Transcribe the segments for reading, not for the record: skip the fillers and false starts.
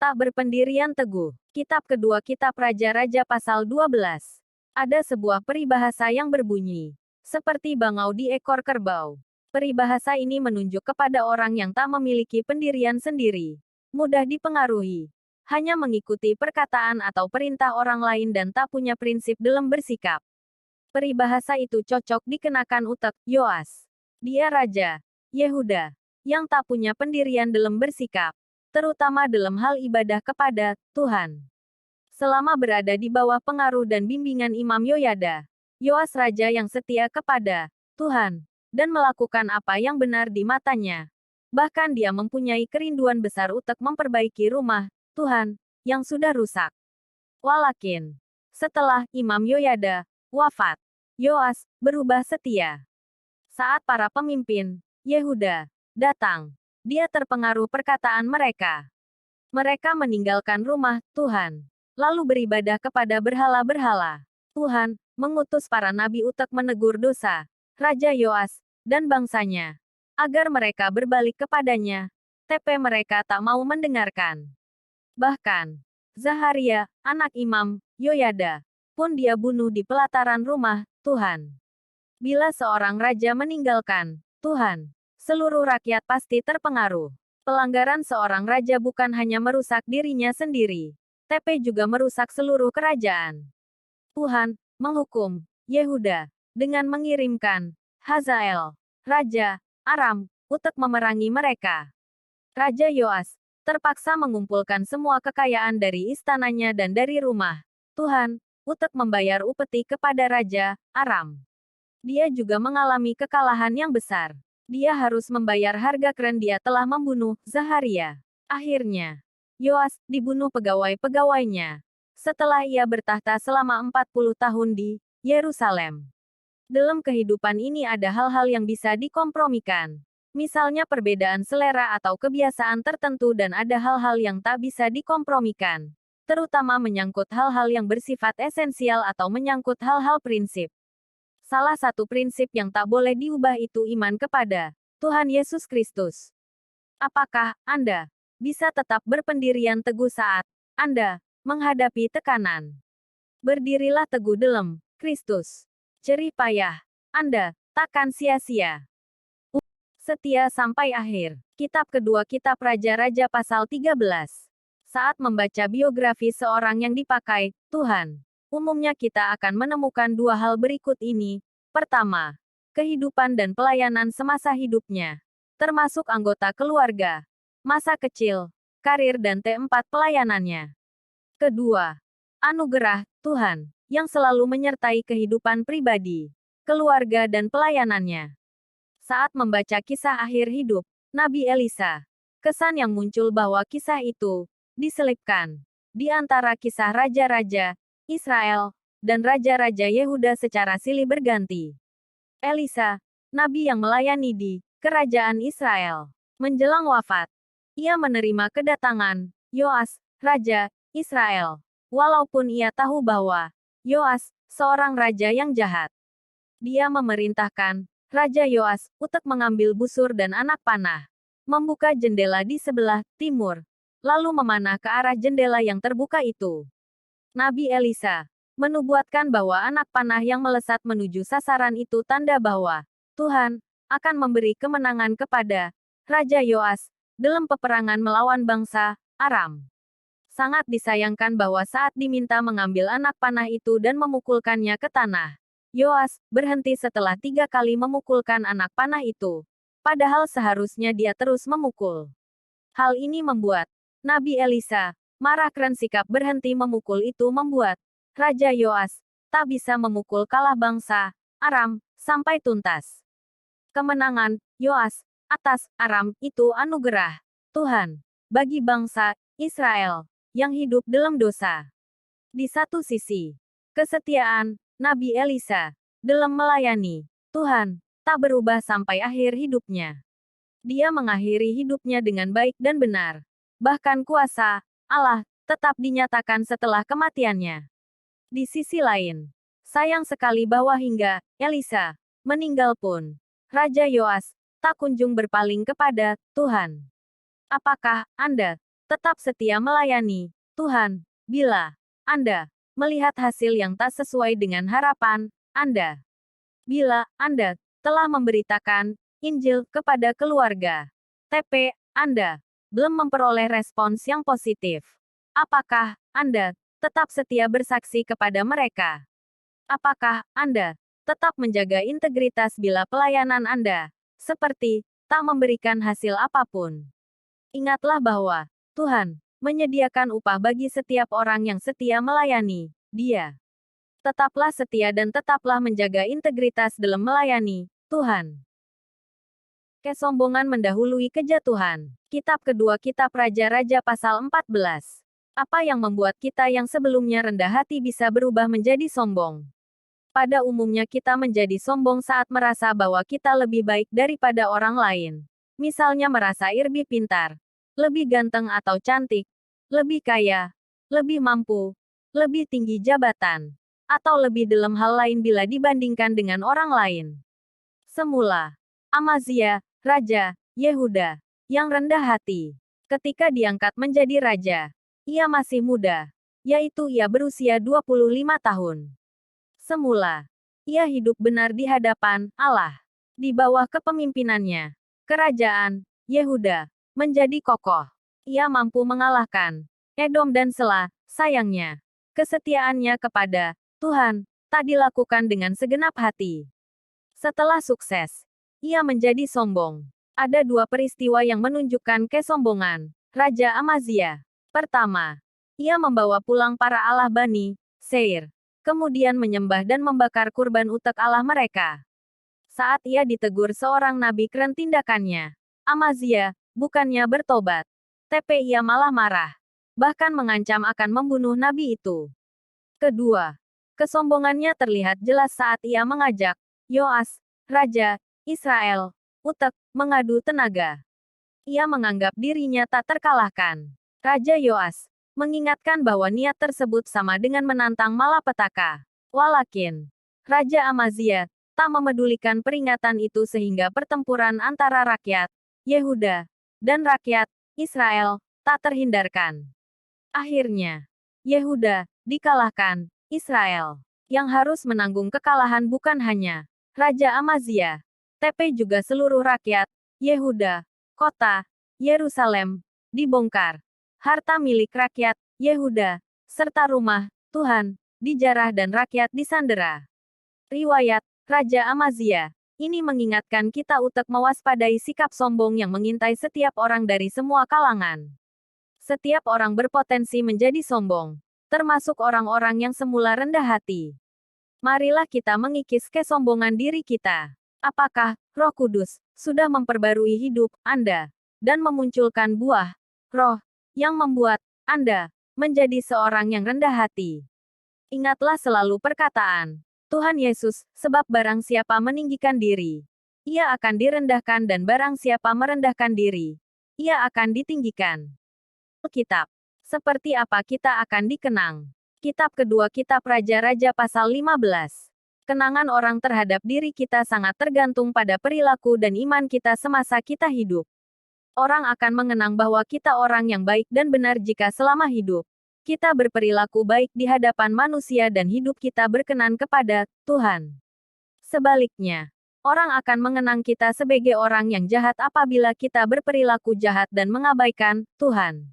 Tak berpendirian teguh. Kitab kedua Kitab Raja-Raja pasal 12. Ada sebuah peribahasa yang berbunyi, seperti bangau di ekor kerbau. Peribahasa ini menunjuk kepada orang yang tak memiliki pendirian sendiri, mudah dipengaruhi, hanya mengikuti perkataan atau perintah orang lain dan tak punya prinsip dalam bersikap. Peribahasa itu cocok dikenakan utek Yoas. Dia raja Yehuda yang tak punya pendirian dalam bersikap, terutama dalam hal ibadah kepada Tuhan. Selama berada di bawah pengaruh dan bimbingan Imam Yoyada, Yoas raja yang setia kepada Tuhan, dan melakukan apa yang benar di matanya. Bahkan dia mempunyai kerinduan besar untuk memperbaiki rumah Tuhan yang sudah rusak. Walakin, setelah Imam Yoyada wafat, Yoas berubah setia. Saat para pemimpin Yehuda datang, dia terpengaruh perkataan mereka. Mereka meninggalkan rumah Tuhan, lalu beribadah kepada berhala-berhala. Tuhan mengutus para nabi untuk menegur dosa Raja Yoas dan bangsanya, agar mereka berbalik kepadanya. Tapi mereka tak mau mendengarkan. Bahkan, Zaharia, anak Imam Yoyada, pun dia bunuh di pelataran rumah Tuhan. Bila seorang raja meninggalkan Tuhan, seluruh rakyat pasti terpengaruh. Pelanggaran seorang raja bukan hanya merusak dirinya sendiri, tapi juga merusak seluruh kerajaan. Tuhan menghukum Yehuda dengan mengirimkan Hazael, Raja Aram, untuk memerangi mereka. Raja Yoas terpaksa mengumpulkan semua kekayaan dari istananya dan dari rumah Tuhan untuk membayar upeti kepada Raja Aram. Dia juga mengalami kekalahan yang besar. Dia harus membayar harga keren dia telah membunuh Zaharia. Akhirnya, Yoas dibunuh pegawai-pegawainya setelah ia bertahta selama 40 tahun di Yerusalem. Dalam kehidupan ini ada hal-hal yang bisa dikompromikan. Misalnya perbedaan selera atau kebiasaan tertentu, dan ada hal-hal yang tak bisa dikompromikan, terutama menyangkut hal-hal yang bersifat esensial atau menyangkut hal-hal prinsip. Salah satu prinsip yang tak boleh diubah itu iman kepada Tuhan Yesus Kristus. Apakah Anda bisa tetap berpendirian teguh saat Anda menghadapi tekanan? Berdirilah teguh dalam Kristus. Jerih payah Anda takkan sia-sia. Setia sampai akhir. Kitab kedua Kitab Raja-Raja pasal 13. Saat membaca biografi seorang yang dipakai Tuhan, umumnya kita akan menemukan dua hal berikut ini. Pertama, kehidupan dan pelayanan semasa hidupnya, termasuk anggota keluarga, masa kecil, karir dan T4 pelayanannya. Kedua, anugerah Tuhan yang selalu menyertai kehidupan pribadi, keluarga dan pelayanannya. Saat membaca kisah akhir hidup Nabi Elisa, kesan yang muncul bahwa kisah itu diselipkan di antara kisah raja-raja Israel dan raja-raja Yehuda secara silih berganti. Elisa, nabi yang melayani di kerajaan Israel, menjelang wafat, ia menerima kedatangan Yoas, raja Israel, walaupun ia tahu bahwa Yoas seorang raja yang jahat. Dia memerintahkan Raja Yoas untuk mengambil busur dan anak panah, membuka jendela di sebelah timur, lalu memanah ke arah jendela yang terbuka itu. Nabi Elisa menubuatkan bahwa anak panah yang melesat menuju sasaran itu tanda bahwa Tuhan akan memberi kemenangan kepada Raja Yoas dalam peperangan melawan bangsa Aram. Sangat disayangkan bahwa saat diminta mengambil anak panah itu dan memukulkannya ke tanah, Yoas berhenti setelah 3 kali memukulkan anak panah itu, padahal seharusnya dia terus memukul. Hal ini membuat Nabi Elisa marah, karena sikap berhenti memukul itu membuat Raja Yoas tak bisa memukul kalah bangsa Aram sampai tuntas. Kemenangan Yoas atas Aram itu anugerah Tuhan bagi bangsa Israel yang hidup dalam dosa. Di satu sisi, kesetiaan Nabi Elisa dalam melayani Tuhan tak berubah sampai akhir hidupnya. Dia mengakhiri hidupnya dengan baik dan benar. Bahkan kuasa Allah tetap dinyatakan setelah kematiannya. Di sisi lain, sayang sekali bahwa hingga Elisa meninggal pun, Raja Yoas tak kunjung berpaling kepada Tuhan. Apakah Anda tetap setia melayani Tuhan. Bila Anda melihat hasil yang tak sesuai dengan harapan Anda, bila Anda telah memberitakan Injil kepada keluarga, TP Anda belum memperoleh respons yang positif, apakah Anda tetap setia bersaksi kepada mereka? Apakah Anda tetap menjaga integritas bila pelayanan Anda seperti tak memberikan hasil apapun? Ingatlah bahwa Tuhan menyediakan upah bagi setiap orang yang setia melayani Dia. Tetaplah setia dan tetaplah menjaga integritas dalam melayani Tuhan. Kesombongan mendahului kejatuhan. Kitab kedua Kitab Raja-Raja pasal 14. Apa yang membuat kita yang sebelumnya rendah hati bisa berubah menjadi sombong? Pada umumnya kita menjadi sombong saat merasa bahwa kita lebih baik daripada orang lain. Misalnya merasa lebih pintar, lebih ganteng atau cantik, lebih kaya, lebih mampu, lebih tinggi jabatan, atau lebih dalam hal lain bila dibandingkan dengan orang lain. Semula, Amazia, Raja Yehuda, yang rendah hati, ketika diangkat menjadi raja, ia masih muda, yaitu ia berusia 25 tahun. Semula, ia hidup benar di hadapan Allah. Di bawah kepemimpinannya, kerajaan Yehuda menjadi kokoh. Ia mampu mengalahkan Edom dan Sela. Sayangnya, kesetiaannya kepada Tuhan tak dilakukan dengan segenap hati. Setelah sukses, ia menjadi sombong. Ada dua peristiwa yang menunjukkan kesombongan Raja Amazia. Pertama, ia membawa pulang para Allah Bani Seir, kemudian menyembah dan membakar kurban utek Allah mereka. Saat ia ditegur seorang nabi keren tindakannya, Amazia bukannya bertobat, tapi ia malah marah, bahkan mengancam akan membunuh nabi itu. Kedua, kesombongannya terlihat jelas saat ia mengajak Yoas, Raja Israel, utek, mengadu tenaga. Ia menganggap dirinya tak terkalahkan. Raja Yoas mengingatkan bahwa niat tersebut sama dengan menantang malapetaka. Walakin, Raja Amazia tak memedulikan peringatan itu sehingga pertempuran antara rakyat Yehuda dan rakyat Israel tak terhindarkan. Akhirnya, Yehuda dikalahkan. Israel yang harus menanggung kekalahan bukan hanya Raja Amazia, tapi juga seluruh rakyat Yehuda. Kota Yerusalem dibongkar, harta milik rakyat Yehuda serta rumah Tuhan dijarah dan rakyat disandera. Riwayat Raja Amazia ini mengingatkan kita untuk mewaspadai sikap sombong yang mengintai setiap orang dari semua kalangan. Setiap orang berpotensi menjadi sombong, termasuk orang-orang yang semula rendah hati. Marilah kita mengikis kesombongan diri kita. Apakah Roh Kudus sudah memperbarui hidup Anda dan memunculkan buah Roh yang membuat Anda menjadi seorang yang rendah hati? Ingatlah selalu perkataan Tuhan Yesus, sebab barang siapa meninggikan diri, ia akan direndahkan dan barang siapa merendahkan diri, ia akan ditinggikan. Alkitab. Seperti apa kita akan dikenang? Kitab kedua Kitab Raja-Raja pasal 15. Kenangan orang terhadap diri kita sangat tergantung pada perilaku dan iman kita semasa kita hidup. Orang akan mengenang bahwa kita orang yang baik dan benar jika selama hidup kita berperilaku baik di hadapan manusia dan hidup kita berkenan kepada Tuhan. Sebaliknya, orang akan mengenang kita sebagai orang yang jahat apabila kita berperilaku jahat dan mengabaikan Tuhan.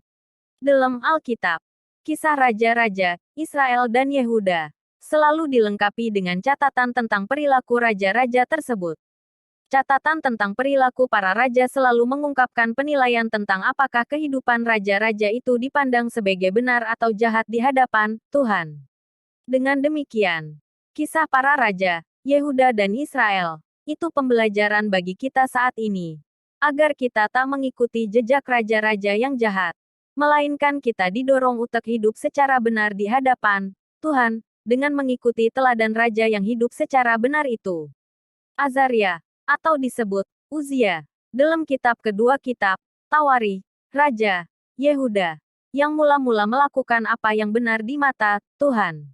Dalam Alkitab, kisah raja-raja Israel dan Yehuda selalu dilengkapi dengan catatan tentang perilaku raja-raja tersebut. Catatan tentang perilaku para raja selalu mengungkapkan penilaian tentang apakah kehidupan raja-raja itu dipandang sebagai benar atau jahat di hadapan Tuhan. Dengan demikian, kisah para raja Yehuda dan Israel itu pembelajaran bagi kita saat ini, agar kita tak mengikuti jejak raja-raja yang jahat, melainkan kita didorong untuk hidup secara benar di hadapan Tuhan, dengan mengikuti teladan raja yang hidup secara benar itu. Azaria, atau disebut Uzia, dalam kitab kedua Kitab Tawarikh, Raja Yehuda, yang mula-mula melakukan apa yang benar di mata Tuhan.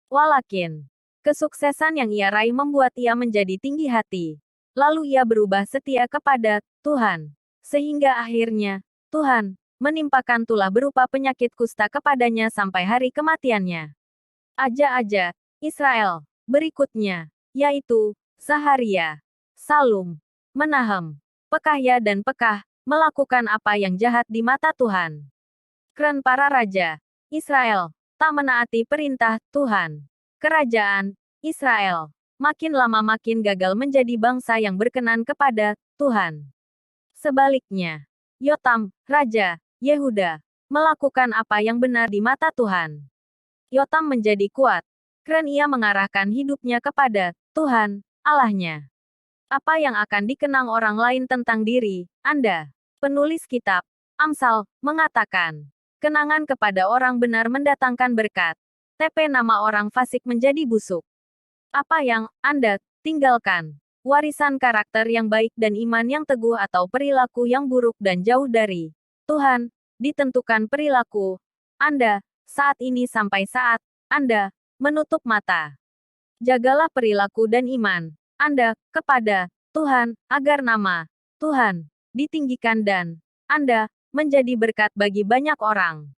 Walakin, kesuksesan yang ia raih membuat ia menjadi tinggi hati. Lalu ia berubah setia kepada Tuhan, sehingga akhirnya Tuhan menimpakan tulah berupa penyakit kusta kepadanya sampai hari kematiannya. Aja-aja, Israel, berikutnya, yaitu, Saharia, Salum, Menahem, Pekahya dan Pekah, melakukan apa yang jahat di mata Tuhan. Keren para raja, Israel, tak menaati perintah Tuhan. Kerajaan, Israel, makin lama makin gagal menjadi bangsa yang berkenan kepada Tuhan. Sebaliknya, Yotam, Raja Yehuda, melakukan apa yang benar di mata Tuhan. Yotam menjadi kuat. Keren ia mengarahkan hidupnya kepada Tuhan, Allahnya. Apa yang akan dikenang orang lain tentang diri Anda? Penulis kitab Amsal mengatakan, kenangan kepada orang benar mendatangkan berkat. TP nama orang fasik menjadi busuk. Apa yang Anda tinggalkan? Warisan karakter yang baik dan iman yang teguh atau perilaku yang buruk dan jauh dari Tuhan, ditentukan perilaku Anda saat ini sampai saat Anda menutup mata. Jagalah perilaku dan iman Anda kepada Tuhan, agar nama Tuhan ditinggikan dan Anda menjadi berkat bagi banyak orang.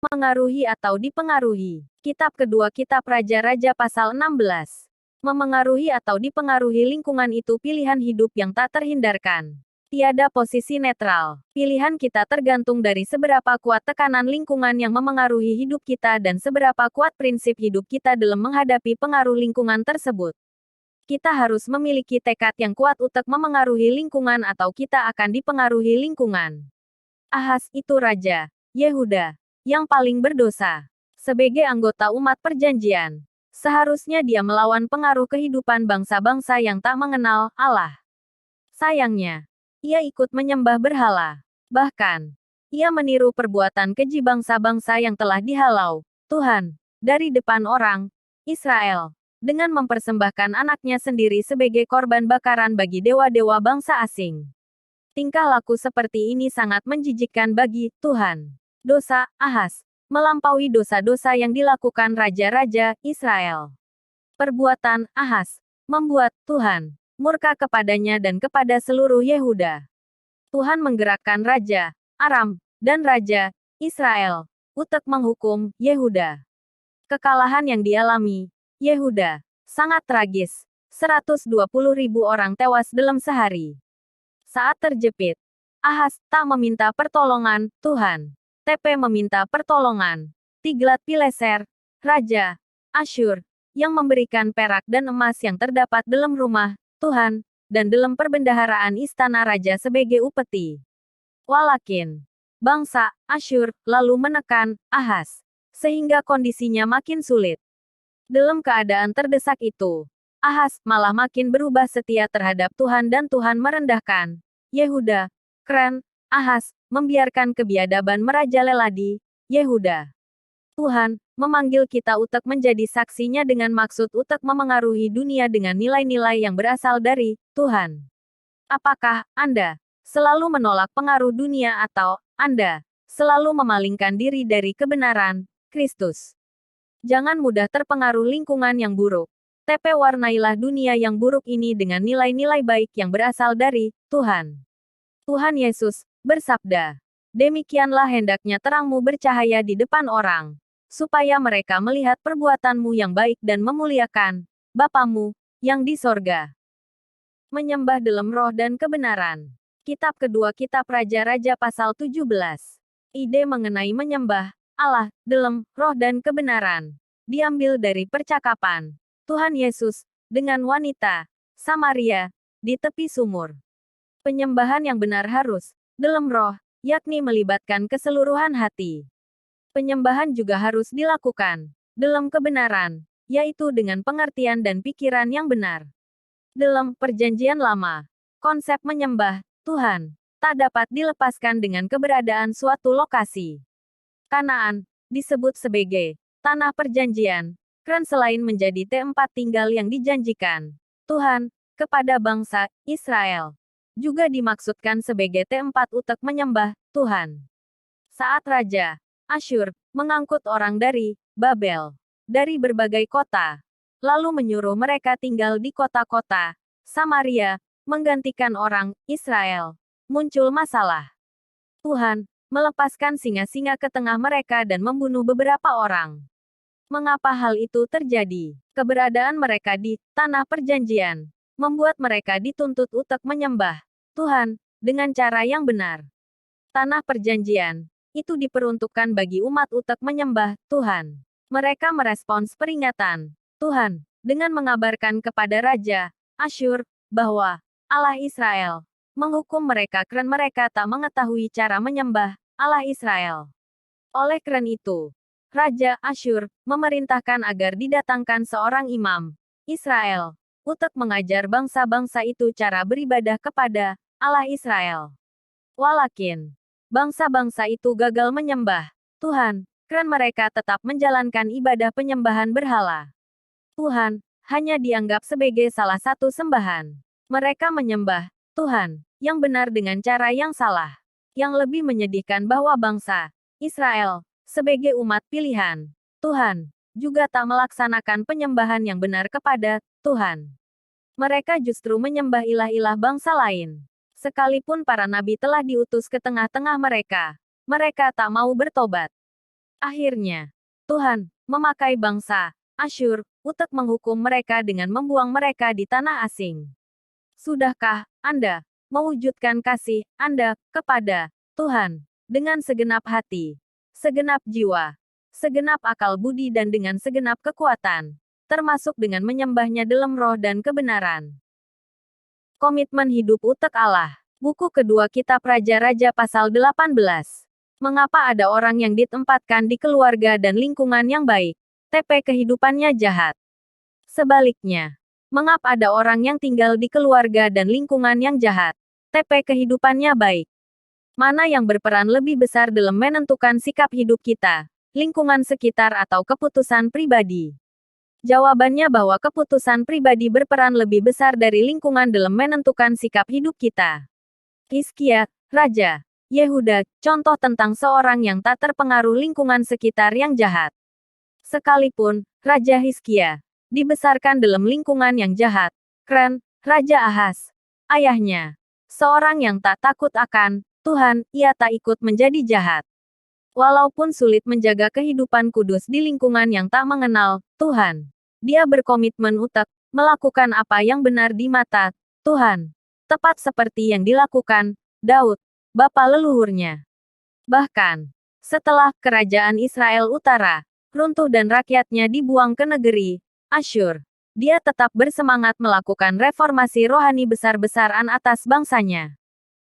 Mengaruhi atau dipengaruhi. Kitab kedua Kitab Raja-Raja pasal 16. Memengaruhi atau dipengaruhi lingkungan itu pilihan hidup yang tak terhindarkan. Tiada posisi netral. Pilihan kita tergantung dari seberapa kuat tekanan lingkungan yang memengaruhi hidup kita dan seberapa kuat prinsip hidup kita dalam menghadapi pengaruh lingkungan tersebut. Kita harus memiliki tekad yang kuat untuk memengaruhi lingkungan atau kita akan dipengaruhi lingkungan. Ahas itu Raja Yehuda yang paling berdosa. Sebagai anggota umat perjanjian, seharusnya dia melawan pengaruh kehidupan bangsa-bangsa yang tak mengenal Allah. Sayangnya, ia ikut menyembah berhala. Bahkan, ia meniru perbuatan keji bangsa-bangsa yang telah dihalau Tuhan dari depan orang Israel dengan mempersembahkan anaknya sendiri sebagai korban bakaran bagi dewa-dewa bangsa asing. Tingkah laku seperti ini sangat menjijikkan bagi Tuhan. Dosa Ahas melampaui dosa-dosa yang dilakukan raja-raja Israel. Perbuatan Ahas membuat Tuhan murka kepadanya dan kepada seluruh Yehuda. Tuhan menggerakkan Raja Aram dan Raja Israel untuk menghukum Yehuda. Kekalahan yang dialami Yehuda sangat tragis. 120.000 orang tewas dalam sehari. Saat terjepit, Ahas tak meminta pertolongan Tuhan. TP meminta pertolongan Tiglat-Pileser, Raja Asyur, yang memberikan perak dan emas yang terdapat dalam rumah Tuhan, dan dalam perbendaharaan istana raja sebagai upeti. Walakin, bangsa Asyur lalu menekan Ahas, sehingga kondisinya makin sulit. Dalam keadaan terdesak itu, Ahas malah makin berubah setia terhadap Tuhan dan Tuhan merendahkan Yehuda. Keren, Ahas membiarkan kebiadaban merajalela di Yehuda. Tuhan memanggil kita untuk menjadi saksinya dengan maksud untuk memengaruhi dunia dengan nilai-nilai yang berasal dari Tuhan. Apakah Anda selalu menolak pengaruh dunia atau Anda selalu memalingkan diri dari kebenaran Kristus? Jangan mudah terpengaruh lingkungan yang buruk. TP warnailah dunia yang buruk ini dengan nilai-nilai baik yang berasal dari Tuhan. Tuhan Yesus bersabda, demikianlah hendaknya terangmu bercahaya di depan orang, supaya mereka melihat perbuatanmu yang baik dan memuliakan Bapamu yang di sorga. Menyembah dalam roh dan kebenaran. Kitab kedua Kitab Raja-Raja pasal 17. Ide mengenai menyembah Allah dalam roh dan kebenaran diambil dari percakapan Tuhan Yesus dengan wanita Samaria di tepi sumur. Penyembahan yang benar harus dalam roh, yakni melibatkan keseluruhan hati. Penyembahan juga harus dilakukan dalam kebenaran, yaitu dengan pengertian dan pikiran yang benar. Dalam Perjanjian Lama, konsep menyembah Tuhan tak dapat dilepaskan dengan keberadaan suatu lokasi. Kanaan disebut sebagai tanah perjanjian, keren selain menjadi tempat tinggal yang dijanjikan Tuhan kepada bangsa Israel, juga dimaksudkan sebagai tempat untuk menyembah Tuhan. Saat Raja Asyur mengangkut orang dari Babel, dari berbagai kota, lalu menyuruh mereka tinggal di kota-kota Samaria, menggantikan orang Israel, muncul masalah. Tuhan, melepaskan singa-singa ke tengah mereka dan membunuh beberapa orang. Mengapa hal itu terjadi? Keberadaan mereka di tanah perjanjian membuat mereka dituntut untuk menyembah Tuhan dengan cara yang benar. Tanah perjanjian itu diperuntukkan bagi umat untuk menyembah Tuhan. Mereka merespons peringatan Tuhan dengan mengabarkan kepada Raja Asyur bahwa Allah Israel menghukum mereka karena mereka tak mengetahui cara menyembah Allah Israel. Oleh karena itu, Raja Asyur memerintahkan agar didatangkan seorang imam Israel untuk mengajar bangsa-bangsa itu cara beribadah kepada Allah Israel. Walakin, bangsa-bangsa itu gagal menyembah Tuhan, karena mereka tetap menjalankan ibadah penyembahan berhala. Tuhan hanya dianggap sebagai salah satu sembahan. Mereka menyembah Tuhan yang benar dengan cara yang salah. Yang lebih menyedihkan bahwa bangsa Israel, sebagai umat pilihan Tuhan, juga tak melaksanakan penyembahan yang benar kepada Tuhan. Mereka justru menyembah ilah-ilah bangsa lain. Sekalipun para nabi telah diutus ke tengah-tengah mereka, mereka tak mau bertobat. Akhirnya, Tuhan memakai bangsa Asyur untuk menghukum mereka dengan membuang mereka di tanah asing. Sudahkah Anda mewujudkan kasih Anda kepada Tuhan dengan segenap hati, segenap jiwa, segenap akal budi dan dengan segenap kekuatan, termasuk dengan menyembahnya dalam roh dan kebenaran? Komitmen hidup untuk Allah. Buku kedua Kitab Raja-Raja pasal 18. Mengapa ada orang yang ditempatkan di keluarga dan lingkungan yang baik, tapi kehidupannya jahat? Sebaliknya, mengapa ada orang yang tinggal di keluarga dan lingkungan yang jahat, tapi kehidupannya baik? Mana yang berperan lebih besar dalam menentukan sikap hidup kita, lingkungan sekitar atau keputusan pribadi? Jawabannya bahwa keputusan pribadi berperan lebih besar dari lingkungan dalam menentukan sikap hidup kita. Hizkia, Raja Yehuda, contoh tentang seorang yang tak terpengaruh lingkungan sekitar yang jahat. Sekalipun Raja Hizkia dibesarkan dalam lingkungan yang jahat, karena Raja Ahaz, ayahnya, seorang yang tak takut akan Tuhan, ia tak ikut menjadi jahat. Walaupun sulit menjaga kehidupan kudus di lingkungan yang tak mengenal Tuhan, dia berkomitmen untuk melakukan apa yang benar di mata Tuhan, tepat seperti yang dilakukan Daud, bapa leluhurnya. Bahkan, setelah kerajaan Israel Utara runtuh dan rakyatnya dibuang ke negeri Asyur, dia tetap bersemangat melakukan reformasi rohani besar-besaran atas bangsanya.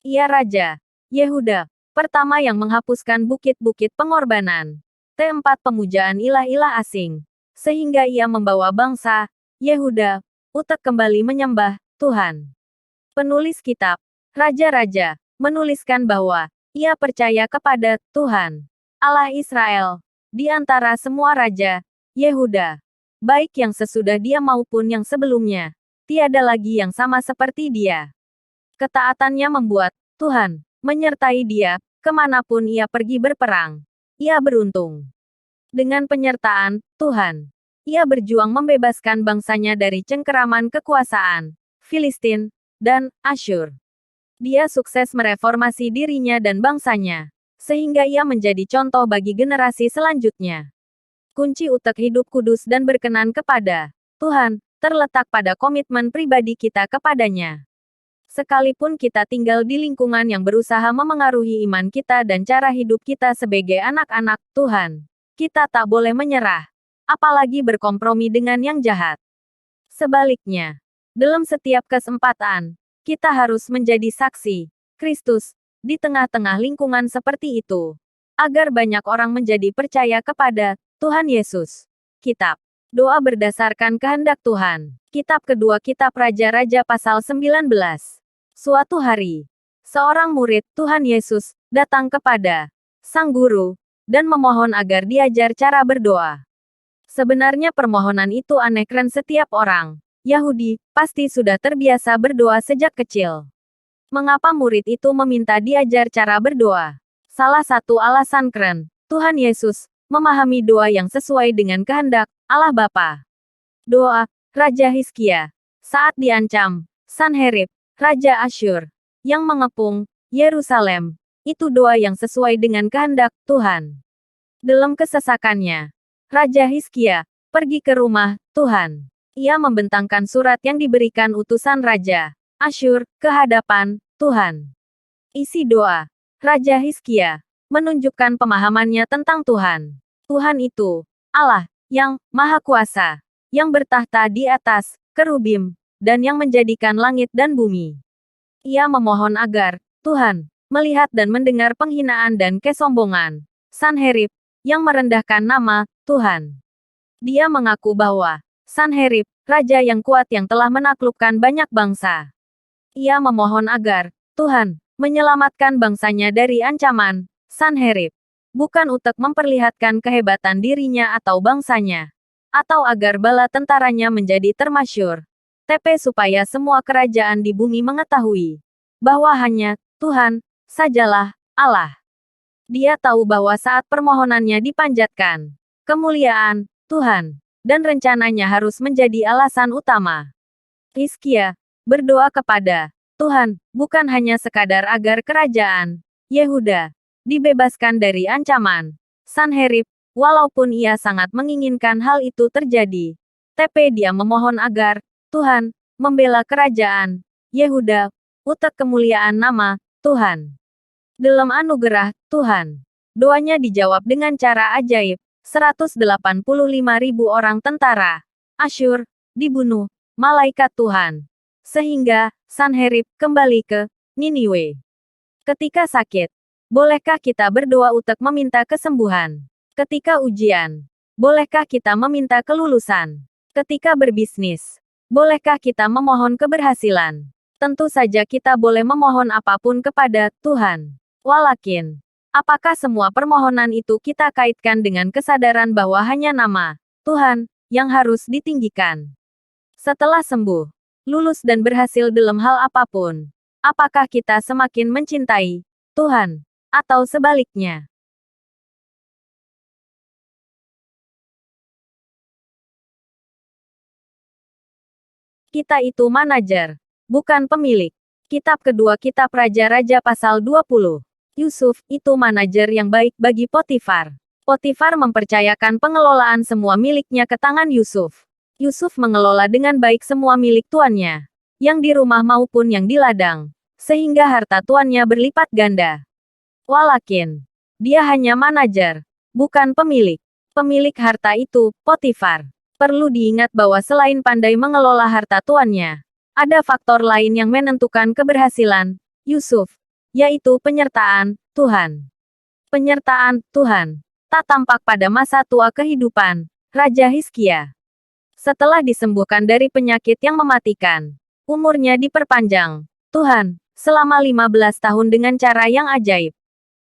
Ia Raja Yehuda pertama yang menghapuskan bukit-bukit pengorbanan, tempat pemujaan ilah-ilah asing, sehingga ia membawa bangsa Yehuda untuk kembali menyembah Tuhan. Penulis kitab Raja-Raja menuliskan bahwa ia percaya kepada Tuhan, Allah Israel, di antara semua raja Yehuda, baik yang sesudah dia maupun yang sebelumnya, tiada lagi yang sama seperti dia. Ketaatannya membuat Tuhan menyertai dia kemanapun ia pergi berperang. Ia beruntung. Dengan penyertaan Tuhan, ia berjuang membebaskan bangsanya dari cengkeraman kekuasaan Filistin dan Asyur. Dia sukses mereformasi dirinya dan bangsanya, sehingga ia menjadi contoh bagi generasi selanjutnya. Kunci untuk hidup kudus dan berkenan kepada Tuhan terletak pada komitmen pribadi kita kepadanya. Sekalipun kita tinggal di lingkungan yang berusaha memengaruhi iman kita dan cara hidup kita sebagai anak-anak Tuhan, kita tak boleh menyerah, apalagi berkompromi dengan yang jahat. Sebaliknya, dalam setiap kesempatan, kita harus menjadi saksi Kristus di tengah-tengah lingkungan seperti itu, agar banyak orang menjadi percaya kepada Tuhan Yesus. Kitab Doa berdasarkan kehendak Tuhan. Kitab kedua Kitab Raja-Raja pasal 19. Suatu hari, seorang murid Tuhan Yesus datang kepada sang guru dan memohon agar diajar cara berdoa. Sebenarnya permohonan itu aneh karena setiap orang Yahudi pasti sudah terbiasa berdoa sejak kecil. Mengapa murid itu meminta diajar cara berdoa? Salah satu alasan keren Tuhan Yesus memahami doa yang sesuai dengan kehendak Allah Bapa. Doa Raja Hizkia saat diancam Sanherib, Raja Asyur, yang mengepung Yerusalem, Itu doa yang sesuai dengan kehendak Tuhan. Dalam kesesakannya, Raja Hizkia pergi ke rumah Tuhan. Ia membentangkan surat yang diberikan utusan Raja Asyur ke hadapan Tuhan. Isi doa Raja Hizkia menunjukkan pemahamannya tentang Tuhan. Tuhan itu Allah yang Maha Kuasa, yang bertahta di atas kerubim, dan yang menjadikan langit dan bumi. Ia memohon agar Tuhan melihat dan mendengar penghinaan dan kesombongan Sanherib yang merendahkan nama Tuhan. Dia mengaku bahwa Sanherib, raja yang kuat yang telah menaklukkan banyak bangsa. Ia memohon agar Tuhan menyelamatkan bangsanya dari ancaman Sanherib, bukan untuk memperlihatkan kehebatan dirinya atau bangsanya, atau agar bala tentaranya menjadi termasyur. TP supaya semua kerajaan di bumi mengetahui bahwa hanya Tuhan sajalah Allah. Dia tahu bahwa saat permohonannya dipanjatkan, kemuliaan Tuhan dan rencananya harus menjadi alasan utama. Hizkia berdoa kepada Tuhan, bukan hanya sekadar agar kerajaan Yehuda dibebaskan dari ancaman Sanherib, walaupun ia sangat menginginkan hal itu terjadi. TP dia memohon agar Tuhan membela kerajaan Yehuda untuk kemuliaan nama Tuhan. Dalam anugerah Tuhan, doanya dijawab dengan cara ajaib. 185.000 orang tentara Asyur dibunuh malaikat Tuhan, sehingga Sanherib kembali ke Niniwe. Ketika sakit, bolehkah kita berdoa untuk meminta kesembuhan? Ketika ujian, bolehkah kita meminta kelulusan? Ketika berbisnis, bolehkah kita memohon keberhasilan? Tentu saja kita boleh memohon apapun kepada Tuhan. Walakin, apakah semua permohonan itu kita kaitkan dengan kesadaran bahwa hanya nama Tuhan yang harus ditinggikan? Setelah sembuh, lulus dan berhasil dalam hal apapun, apakah kita semakin mencintai Tuhan, atau sebaliknya? Kita itu manajer, bukan pemilik. Kitab kedua Kitab Raja-Raja pasal 20. Yusuf itu manajer yang baik bagi Potifar. Potifar mempercayakan pengelolaan semua miliknya ke tangan Yusuf. Yusuf mengelola dengan baik semua milik tuannya, yang di rumah maupun yang di ladang, sehingga harta tuannya berlipat ganda. Walakin, dia hanya manajer, bukan pemilik. Pemilik harta itu, Potifar. Perlu diingat bahwa selain pandai mengelola harta tuannya, ada faktor lain yang menentukan keberhasilan Yusuf, yaitu penyertaan Tuhan. Penyertaan Tuhan tak tampak pada masa tua kehidupan Raja Hizkia. Setelah disembuhkan dari penyakit yang mematikan, umurnya diperpanjang Tuhan selama 15 tahun dengan cara yang ajaib.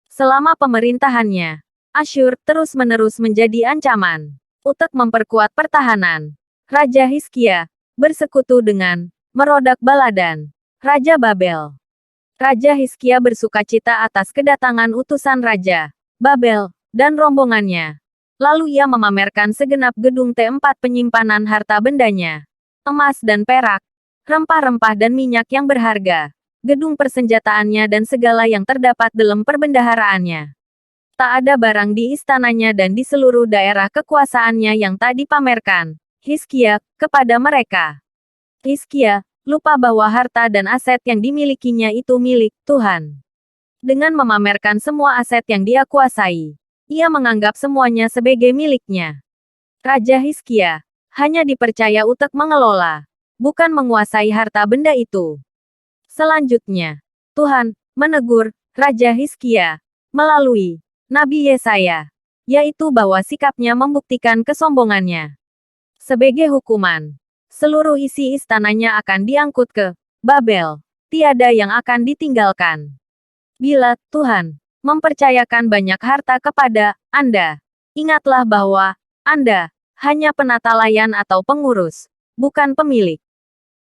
Selama pemerintahannya, Asyur terus-menerus menjadi ancaman. Untuk memperkuat pertahanan, Raja Hizkia bersekutu dengan Merodak Baladan, Raja Babel. Raja Hizkia bersukacita atas kedatangan utusan Raja Babel dan rombongannya. Lalu ia memamerkan segenap gedung T4 penyimpanan harta bendanya, emas dan perak, rempah-rempah dan minyak yang berharga, gedung persenjataannya dan segala yang terdapat dalam perbendaharaannya. Tak ada barang di istananya dan di seluruh daerah kekuasaannya yang tak dipamerkan Hizkia kepada mereka. Hizkia lupa bahwa harta dan aset yang dimilikinya itu milik Tuhan. Dengan memamerkan semua aset yang dia kuasai, ia menganggap semuanya sebagai miliknya. Raja Hizkia hanya dipercaya untuk mengelola, bukan menguasai harta benda itu. Selanjutnya, Tuhan menegur Raja Hizkia melalui Nabi Yesaya, yaitu bahwa sikapnya membuktikan kesombongannya. Sebagai hukuman, seluruh isi istananya akan diangkut ke Babel. Tiada yang akan ditinggalkan. Bila Tuhan mempercayakan banyak harta kepada Anda, ingatlah bahwa Anda hanya penata layan atau pengurus, bukan pemilik.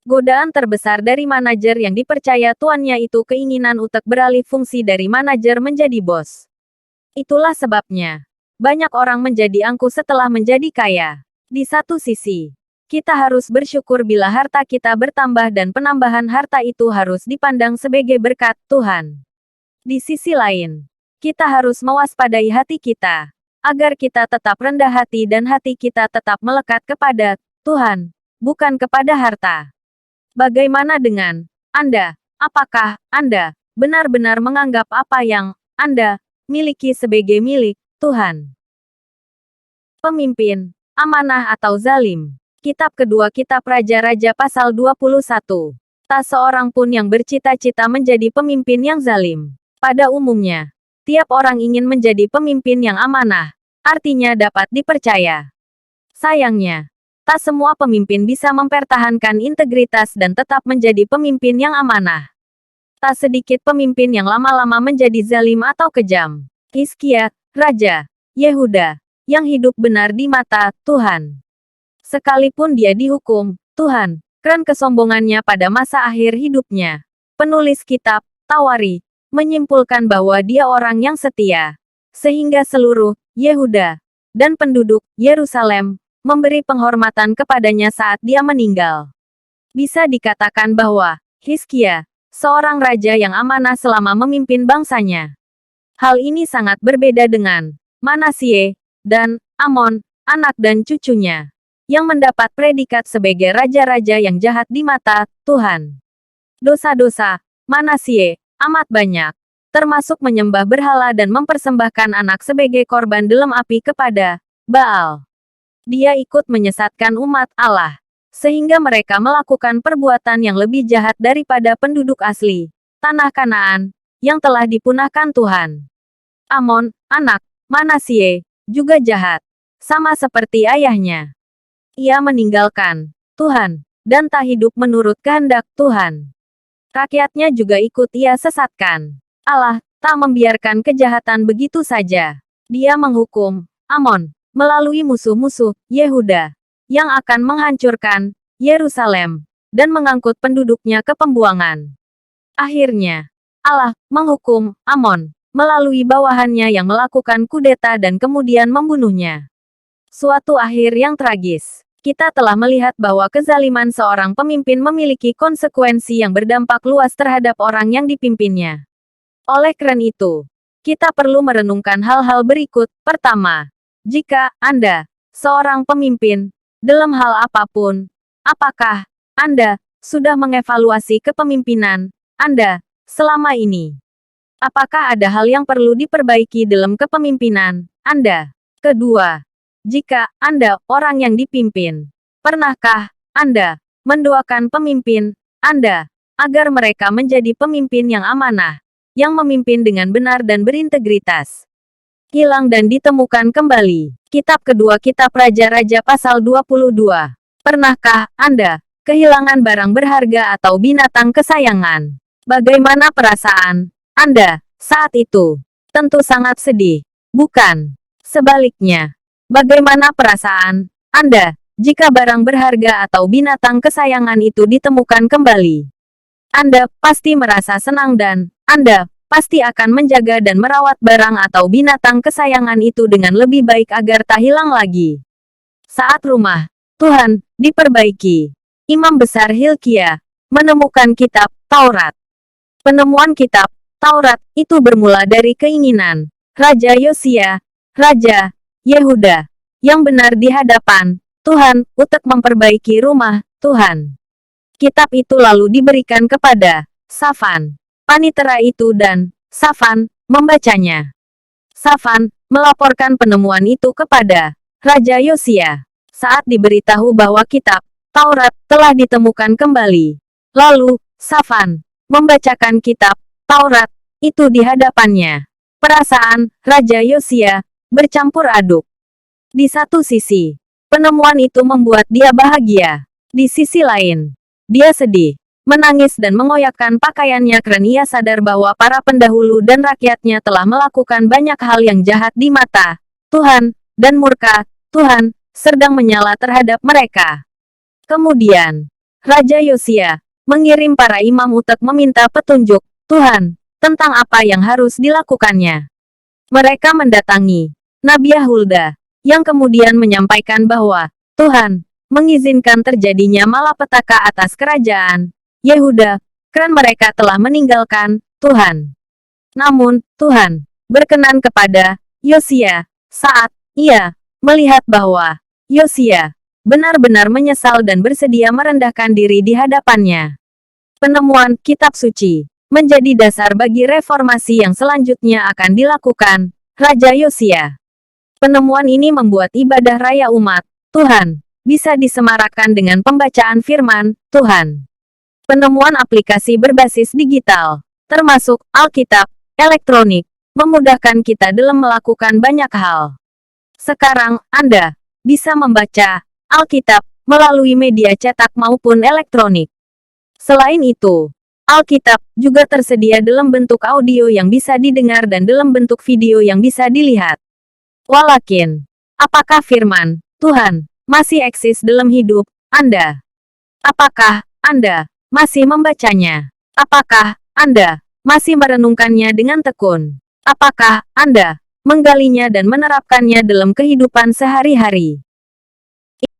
Godaan terbesar dari manajer yang dipercaya tuannya itu keinginan untuk beralih fungsi dari manajer menjadi bos. Itulah sebabnya banyak orang menjadi angkuh setelah menjadi kaya. Di satu sisi, kita harus bersyukur bila harta kita bertambah dan penambahan harta itu harus dipandang sebagai berkat Tuhan. Di sisi lain, kita harus mewaspadai hati kita, agar kita tetap rendah hati dan hati kita tetap melekat kepada Tuhan, bukan kepada harta. Bagaimana dengan Anda? Apakah Anda benar-benar menganggap apa yang Anda miliki sebagai milik Tuhan? Pemimpin, amanah atau zalim? Kitab kedua Kitab Raja-Raja pasal 21. Tak seorang pun yang bercita-cita menjadi pemimpin yang zalim. Pada umumnya, tiap orang ingin menjadi pemimpin yang amanah, artinya dapat dipercaya. Sayangnya, tak semua pemimpin bisa mempertahankan integritas dan tetap menjadi pemimpin yang amanah. Tak sedikit pemimpin yang lama-lama menjadi zalim atau kejam. Hizkia, Raja Yehuda, yang hidup benar di mata Tuhan. Sekalipun dia dihukum Tuhan, karena kesombongannya pada masa akhir hidupnya. Penulis kitab Tawari menyimpulkan bahwa dia orang yang setia, sehingga seluruh Yehuda dan penduduk Yerusalem memberi penghormatan kepadanya saat dia meninggal. Bisa dikatakan bahwa Hizkia seorang raja yang amanah selama memimpin bangsanya. Hal ini sangat berbeda dengan Manasye dan Amon, anak dan cucunya, yang mendapat predikat sebagai raja-raja yang jahat di mata Tuhan. Dosa-dosa Manasye amat banyak, termasuk menyembah berhala dan mempersembahkan anak sebagai korban dalam api kepada Baal. Dia ikut menyesatkan umat Allah, sehingga mereka melakukan perbuatan yang lebih jahat daripada penduduk asli tanah Kanaan yang telah dipunahkan Tuhan. Amon, anak Manasye, juga jahat, sama seperti ayahnya. Ia meninggalkan Tuhan dan tak hidup menurut kehendak Tuhan. Rakyatnya juga ikut ia sesatkan. Allah tak membiarkan kejahatan begitu saja. Dia menghukum Amon melalui musuh-musuh Yehuda yang akan menghancurkan Yerusalem dan mengangkut penduduknya ke pembuangan. Akhirnya, Allah menghukum Amon melalui bawahannya yang melakukan kudeta dan kemudian membunuhnya. Suatu akhir yang tragis. Kita telah melihat bahwa kezaliman seorang pemimpin memiliki konsekuensi yang berdampak luas terhadap orang yang dipimpinnya. Oleh karena itu, kita perlu merenungkan hal-hal berikut. Pertama, jika Anda seorang pemimpin, dalam hal apapun, apakah Anda sudah mengevaluasi kepemimpinan Anda selama ini? Apakah ada hal yang perlu diperbaiki dalam kepemimpinan Anda? Kedua, jika Anda orang yang dipimpin, pernahkah Anda mendoakan pemimpin Anda agar mereka menjadi pemimpin yang amanah, yang memimpin dengan benar dan berintegritas? Hilang dan ditemukan kembali. Kitab kedua Kitab Raja-Raja pasal 22. Pernahkah Anda kehilangan barang berharga atau binatang kesayangan? Bagaimana perasaan Anda saat itu? Tentu sangat sedih, bukan? Sebaliknya, bagaimana perasaan Anda jika barang berharga atau binatang kesayangan itu ditemukan kembali? Anda pasti merasa senang dan Anda pasti akan menjaga dan merawat barang atau binatang kesayangan itu dengan lebih baik agar tak hilang lagi. Saat rumah Tuhan diperbaiki, Imam Besar Hilkia menemukan kitab Taurat. Penemuan kitab Taurat itu bermula dari keinginan Raja Yosia, Raja Yehuda, yang benar di hadapan Tuhan untuk memperbaiki rumah Tuhan. Kitab itu lalu diberikan kepada Safan, panitera itu, dan Safan membacanya. Safan melaporkan penemuan itu kepada Raja Yosia. Saat diberitahu bahwa kitab Taurat telah ditemukan kembali, lalu Safan membacakan kitab Taurat itu di hadapannya. Perasaan Raja Yosia bercampur aduk. Di satu sisi, penemuan itu membuat dia bahagia. Di sisi lain, dia sedih, menangis dan mengoyakkan pakaiannya karena ia sadar bahwa para pendahulu dan rakyatnya telah melakukan banyak hal yang jahat di mata Tuhan, dan murka Tuhan sedang menyala terhadap mereka. Kemudian, Raja Yosia mengirim para imam untuk meminta petunjuk Tuhan tentang apa yang harus dilakukannya. Mereka mendatangi Nabi Hulda, yang kemudian menyampaikan bahwa Tuhan mengizinkan terjadinya malapetaka atas kerajaan Yehuda, karena mereka telah meninggalkan Tuhan. Namun, Tuhan berkenan kepada Yosia saat ia melihat bahwa Yosia benar-benar menyesal dan bersedia merendahkan diri di hadapannya. Penemuan kitab suci menjadi dasar bagi reformasi yang selanjutnya akan dilakukan Raja Yosia. Penemuan ini membuat ibadah raya umat Tuhan bisa disemarakan dengan pembacaan firman Tuhan. Penemuan aplikasi berbasis digital, termasuk Alkitab elektronik, memudahkan kita dalam melakukan banyak hal. Sekarang, Anda bisa membaca Alkitab melalui media cetak maupun elektronik. Selain itu, Alkitab juga tersedia dalam bentuk audio yang bisa didengar dan dalam bentuk video yang bisa dilihat. Walakin, apakah firman Tuhan masih eksis dalam hidup Anda? Apakah Anda masih membacanya? Apakah Anda masih merenungkannya dengan tekun? Apakah Anda menggalinya dan menerapkannya dalam kehidupan sehari-hari?